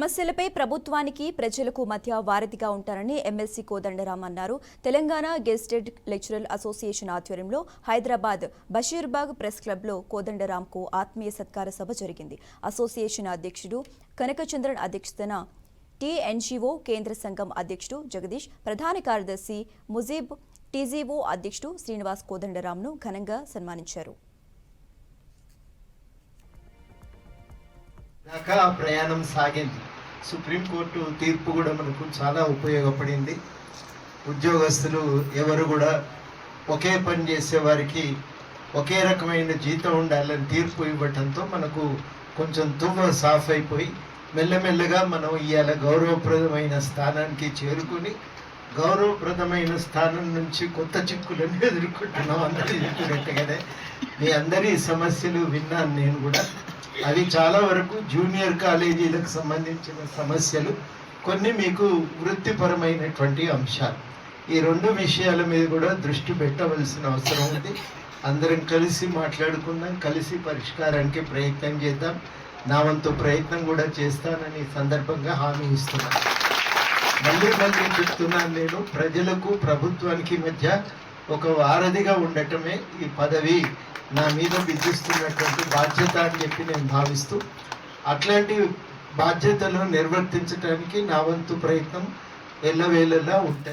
సమస్యలపై ప్రభుత్వానికి ప్రజలకు మధ్య వారధిగా ఉంటారని ఎమ్మెల్సీ కోదండరాం అన్నారు. తెలంగాణ గెజిటెడ్ లెక్చరర్ అసోసియేషన్ ఆధ్వర్యంలో హైదరాబాద్ బషీర్బాగ్ ప్రెస్ క్లబ్లో కోదండరాంకు ఆత్మీయ సత్కార సభ జరిగింది. అసోసియేషన్ అధ్యక్షుడు కనకచంద్రన్ అధ్యక్షతన టీఎన్జీఓ కేంద్ర సంఘం అధ్యక్షుడు జగదీష్, ప్రధాన కార్యదర్శి ముజీబ్, టీజీఓ అధ్యక్షుడు శ్రీనివాస్ కోదండరాంను ఘనంగా సన్మానించారు. దాకా ప్రయాణం సాగింది. సుప్రీంకోర్టు తీర్పు కూడా మనకు చాలా ఉపయోగపడింది. ఉద్యోగస్తులు ఎవరు కూడా ఒకే పని చేసే వారికి ఒకే రకమైన జీతం ఉండాలని తీర్పు ఇవ్వటంతో మనకు కొంచెం తువ్వ సాఫ్ అయిపోయి మెల్లమెల్లగా మనం ఇవాళ గౌరవప్రదమైన స్థానానికి చేరుకుని గౌరవప్రదమైన స్థానం నుంచి కొత్త చిక్కులను ఎదుర్కొంటున్నాం. అందరూ చెప్పినట్టుగానే మీ అందరి సమస్యలు విన్నాను నేను కూడా. అవి చాలా వరకు జూనియర్ కాలేజీలకు సంబంధించిన సమస్యలు, కొన్ని మీకు వృత్తిపరమైనటువంటి అంశాలు. ఈ రెండు విషయాల మీద కూడా దృష్టి పెట్టవలసిన అవసరం ఉంది. అందరం కలిసి మాట్లాడుకుందాం, కలిసి పరిష్కారానికి ప్రయత్నం చేద్దాం. నా వంతు ప్రయత్నం కూడా చేస్తానని సందర్భంగా హామీ ఇస్తున్నాను. మళ్ళీ చెప్తున్నాను, నేను ప్రజలకు ప్రభుత్వానికి మధ్య ఒక వారధిగా ఉండటమే ఈ పదవి నా మీద విధిస్తున్నటువంటి బాధ్యత అని చెప్పి నేను భావిస్తూ, అట్లాంటి బాధ్యతలు నిర్వర్తించడానికి నా వంతు ప్రయత్నం ఎల్లవేళలా ఉంటుంది.